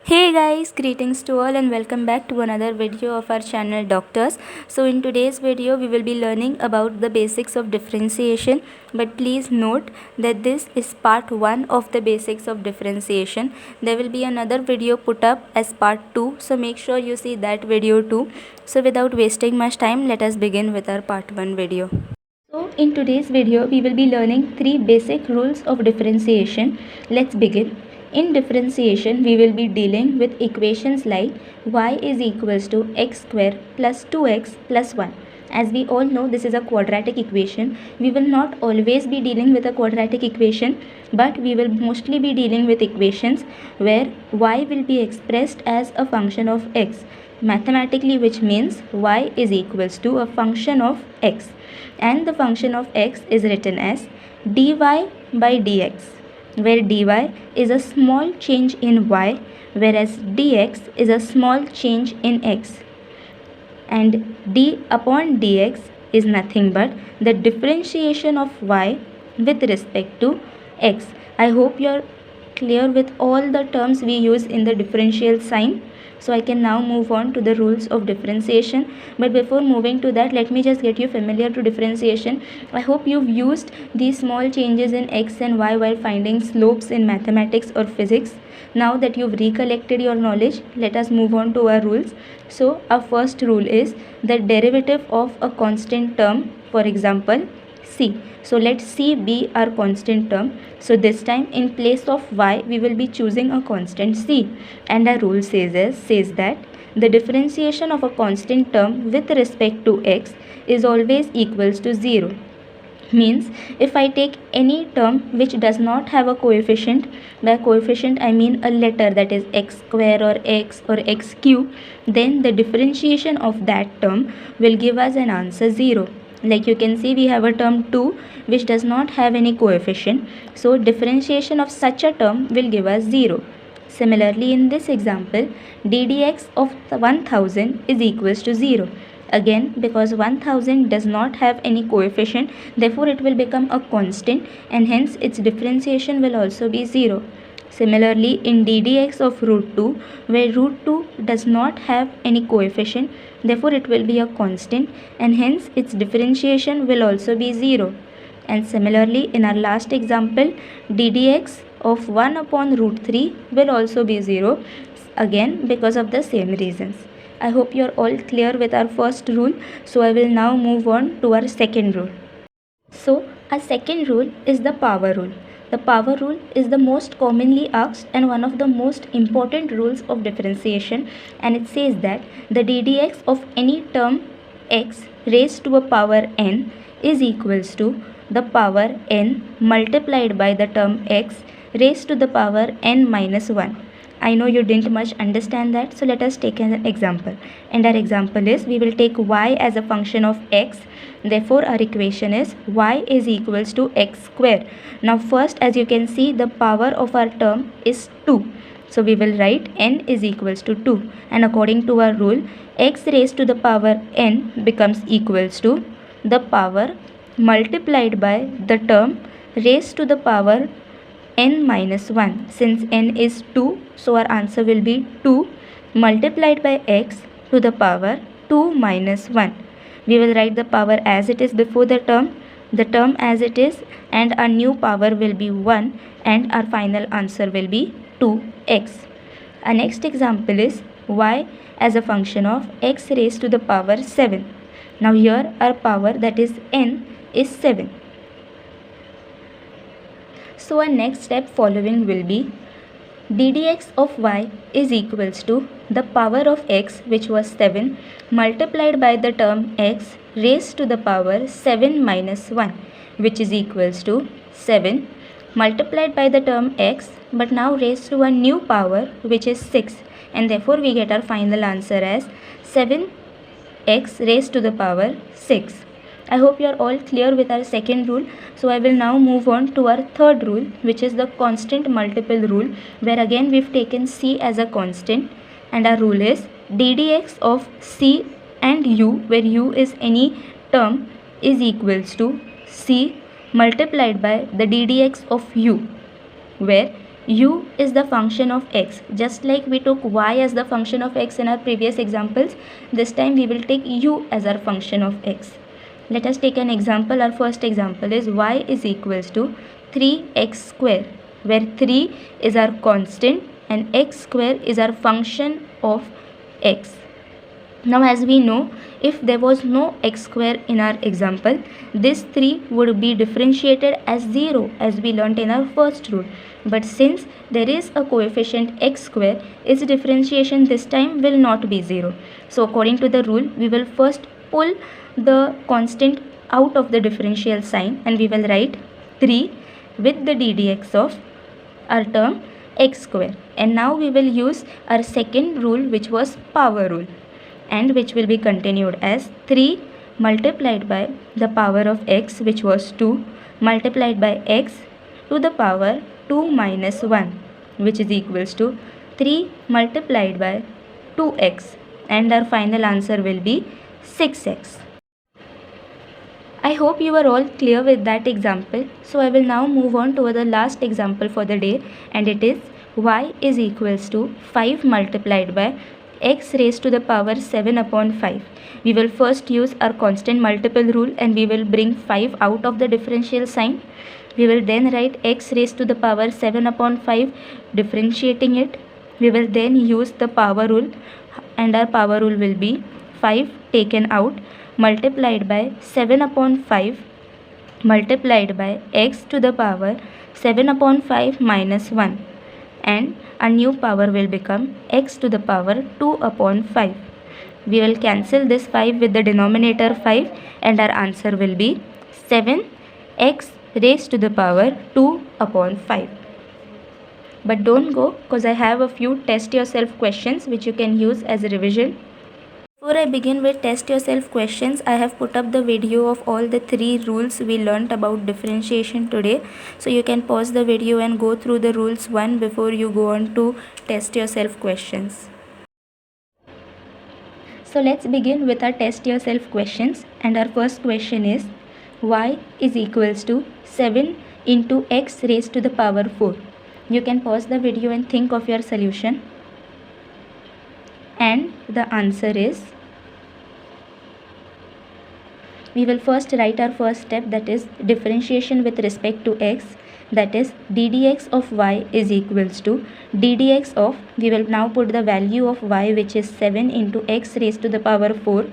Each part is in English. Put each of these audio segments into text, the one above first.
Hey guys, greetings to all and welcome back to another video of our channel Doctors. So in today's video we will be learning about the basics of differentiation, but please note that this is part 1 of the basics of differentiation. There will be another video put up as part 2, so make sure you see that video too. So without wasting much time, let us begin with our part 1 video. So in today's video we will be learning 3 basic rules of differentiation. Let's begin. In differentiation, we will be dealing with equations like y is equals to x square plus 2x plus 1. As we all know, this is a quadratic equation. We will not always be dealing with a quadratic equation, but we will mostly be dealing with equations where y will be expressed as a function of x mathematically, which means y is equals to a function of x, and the function of x is written as dy by dx, where dy is a small change in y, whereas dx is a small change in x, and d upon dx is nothing but the differentiation of y with respect to x. I hope you are clear with all the terms we use in the differential sign. So I can now move on to the rules of differentiation. But before moving to that, let me just get you familiar to differentiation. I hope you've used these small changes in x and y while finding slopes in mathematics or physics. Now that you've recollected your knowledge, let us move on to our rules. So our first rule is the derivative of a constant term, for example c. So let c be our constant term. So this time in place of y we will be choosing a constant c, and our rule says that the differentiation of a constant term with respect to x is always equals to 0. Means if I take any term which does not have a coefficient, by coefficient I mean a letter, that is x square or x cube, then the differentiation of that term will give us an answer 0. Like you can see, we have a term 2 which does not have any coefficient, so differentiation of such a term will give us 0. Similarly, in this example, ddx of 1000 is equals to 0. Again, because 1000 does not have any coefficient, therefore it will become a constant, and hence its differentiation will also be 0. Similarly, in ddx of root 2, where root 2 does not have any coefficient, therefore it will be a constant, and hence its differentiation will also be 0. And similarly, in our last example, ddx of 1 upon root 3 will also be 0, again because of the same reasons. I hope you are all clear with our first rule, so I will now move on to our second rule. So our second rule is the power rule. The power rule is the most commonly asked and one of the most important rules of differentiation, and it says that the ddx of any term x raised to a power n is equals to the power n multiplied by the term x raised to the power n minus 1. I know you didn't much understand that, so let us take an example. And our example is, we will take y as a function of x. Therefore, our equation is y is equals to x square. Now first, as you can see, the power of our term is 2. So we will write n is equals to 2. And according to our rule, x raised to the power n becomes equals to the power multiplied by the term raised to the power n minus 1. Since n is 2, so our answer will be 2 multiplied by x to the power 2 minus 1. We will write the power as it is before the term as it is, and our new power will be 1, and our final answer will be 2x. Our next example is y as a function of x raised to the power 7. Now here our power, that is n, is 7. So our next step following will be ddx of y is equals to the power of x, which was 7, multiplied by the term x raised to the power 7 minus 1, which is equals to 7 multiplied by the term x, but now raised to a new power which is 6, and therefore we get our final answer as 7x raised to the power 6. I hope you are all clear with our second rule. So I will now move on to our third rule, which is the constant multiple rule, where again we've taken c as a constant, and our rule is ddx of c and u, where u is any term, is equals to c multiplied by the ddx of u, where u is the function of x. Just like we took y as the function of x in our previous examples, this time we will take u as our function of x. Let us take an example. Our first example is y is equals to 3x square, where 3 is our constant and x square is our function of x. Now as we know, if there was no x square in our example, this 3 would be differentiated as 0 as we learnt in our first rule. But since there is a coefficient x square, its differentiation this time will not be 0. So according to the rule, we will first pull the constant out of the differential sign and we will write 3 with the ddx of our term x square. And now we will use our second rule, which was power rule, and which will be continued as 3 multiplied by the power of x, which was 2, multiplied by x to the power 2 minus 1, which is equals to 3 multiplied by 2x, and our final answer will be 6x. I hope you are all clear with that example. So I will now move on to the last example for the day, and it is y is equals to 5 multiplied by x raised to the power 7 upon 5. We will first use our constant multiple rule and we will bring 5 out of the differential sign. We will then write x raised to the power 7 upon 5, differentiating it. We will then use the power rule, and our power rule will be 5 taken out multiplied by 7 upon 5 multiplied by x to the power 7 upon 5 minus 1, and a new power will become x to the power 2 upon 5. We will cancel this 5 with the denominator 5 and our answer will be 7x raised to the power 2 upon 5. But don't go, because I have a few test yourself questions which you can use as a revision. Before I begin with test yourself questions, I have put up the video of all the 3 rules we learnt about differentiation today. So you can pause the video and go through the rules one before you go on to test yourself questions. So let's begin with our test yourself questions, and our first question is y is equals to 7 into x raised to the power 4. You can pause the video and think of your solution. And the answer is, we will first write our first step, that is differentiation with respect to x, that is ddx of y is equals to ddx of, we will now put the value of y, which is 7 into x raised to the power 4.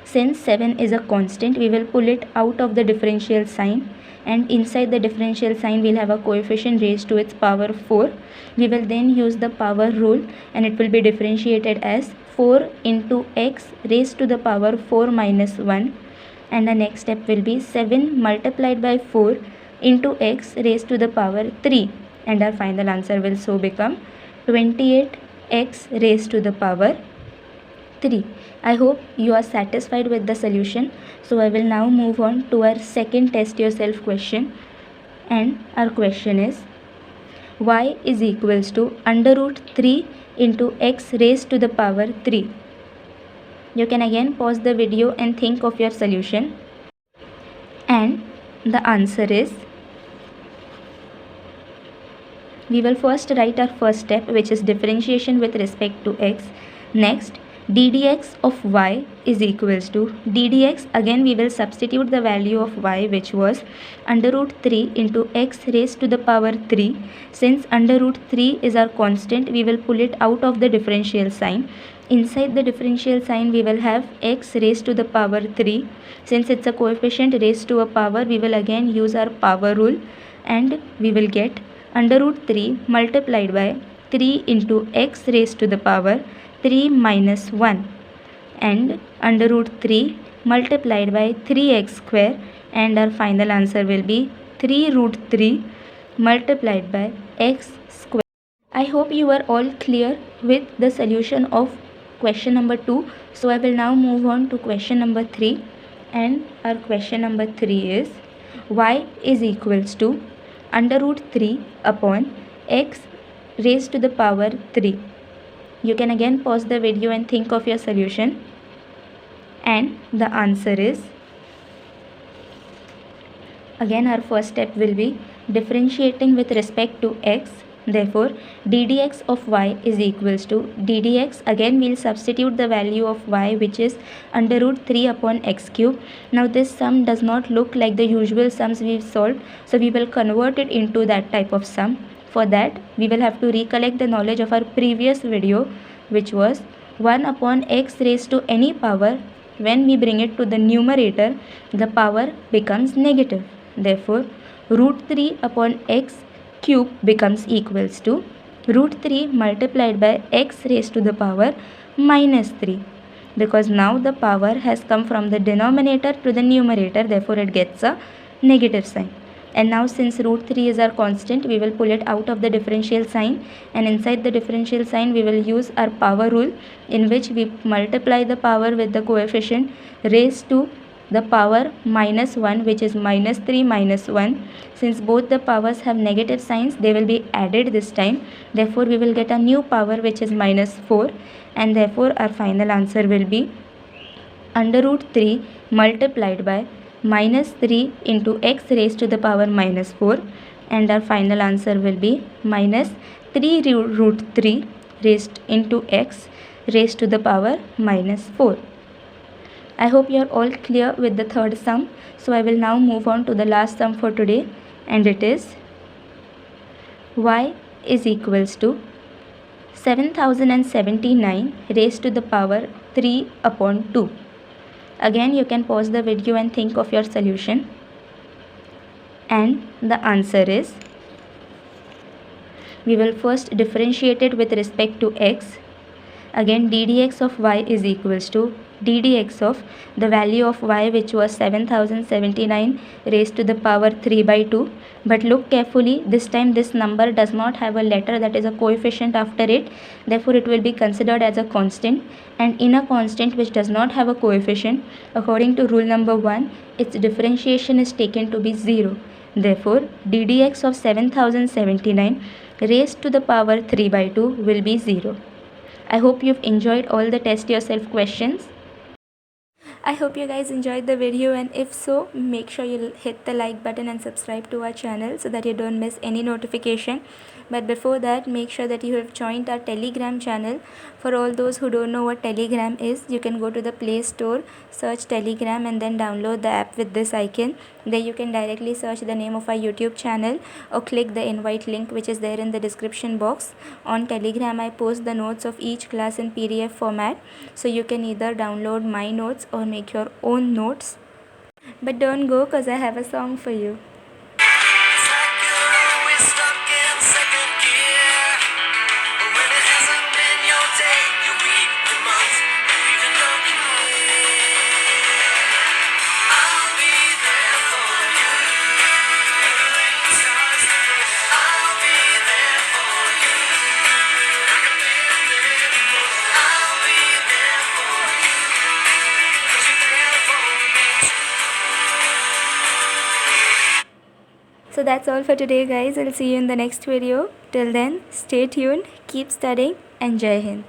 Since 7 is a constant, we will pull it out of the differential sign, and inside the differential sign we'll have a coefficient raised to its power 4. We will then use the power rule and it will be differentiated as 4 into x raised to the power 4 minus 1, and the next step will be 7 multiplied by 4 into x raised to the power 3, and our final answer will so become 28x raised to the power 3. I hope you are satisfied with the solution. So I will now move on to our second test yourself question, and our question is y is equals to under root 3 into x raised to the power 3. You can again pause the video and think of your solution, and the answer is, we will first write our first step, which is differentiation with respect to x. Next, ddx of y is equals to ddx, again we will substitute the value of y, which was under root 3 into x raised to the power 3. Since under root 3 is our constant, we will pull it out of the differential sign. Inside the differential sign we will have x raised to the power 3. Since it's a coefficient raised to a power, we will again use our power rule, and we will get under root 3 multiplied by 3 into x raised to the power 3 minus 1, and under root 3 multiplied by 3x square, and our final answer will be 3 root 3 multiplied by x square. I hope you are all clear with the solution of question number 2. So I will now move on to question number 3, and our question number 3 is y is equals to under root 3 upon x raised to the power 3. You can again pause the video and think of your solution, and the answer is, again our first step will be differentiating with respect to x. Therefore, d dx of y is equals to d dx. Again, we'll substitute the value of y, which is under root 3 upon x cube. Now, this sum does not look like the usual sums we've solved, so we will convert it into that type of sum. For that, we will have to recollect the knowledge of our previous video, which was 1 upon x raised to any power. When we bring it to the numerator, the power becomes negative. Therefore, root 3 upon x cube becomes equals to root 3 multiplied by x raised to the power minus 3, because now the power has come from the denominator to the numerator, therefore it gets a negative sign. And now, since root 3 is our constant, we will pull it out of the differential sign, and inside the differential sign we will use our power rule, in which we multiply the power with the coefficient raised to the power minus 1, which is minus 3 minus 1. Since both the powers have negative signs, they will be added this time. Therefore, we will get a new power, which is minus 4, and therefore our final answer will be under root 3 multiplied by minus 3 into x raised to the power minus 4, and our final answer will be minus 3 root 3 raised into x raised to the power minus 4. I hope you are all clear with the third sum. So I will now move on to the last sum for today, and it is y is equals to 7079 raised to the power 3 upon 2. Again, you can pause the video and think of your solution. And the answer is, we will first differentiate it with respect to x. Again, d dx of y is equals to d dx of the value of y, which was 7079 raised to the power 3 by 2. But look carefully, this time this number does not have a letter, that is a coefficient after it. Therefore, it will be considered as a constant. And in a constant which does not have a coefficient, according to rule number 1, its differentiation is taken to be 0. Therefore, d dx of 7079 raised to the power 3 by 2 will be 0. I hope you've enjoyed all the test yourself questions. I hope you guys enjoyed the video, and if so, make sure you hit the like button and subscribe to our channel so that you don't miss any notification. But before that, make sure that you have joined our Telegram channel. For all those who don't know what Telegram is, you can go to the Play Store, search Telegram, and then download the app with this icon. There you can directly search the name of our YouTube channel or click the invite link which is there in the description box. On Telegram, I post the notes of each class in PDF format, so you can either download my notes or make your own notes. But don't go, cause I have a song for you. So that's all for today, guys. I'll see you in the next video. Till then, stay tuned, keep studying, and Jai Hind.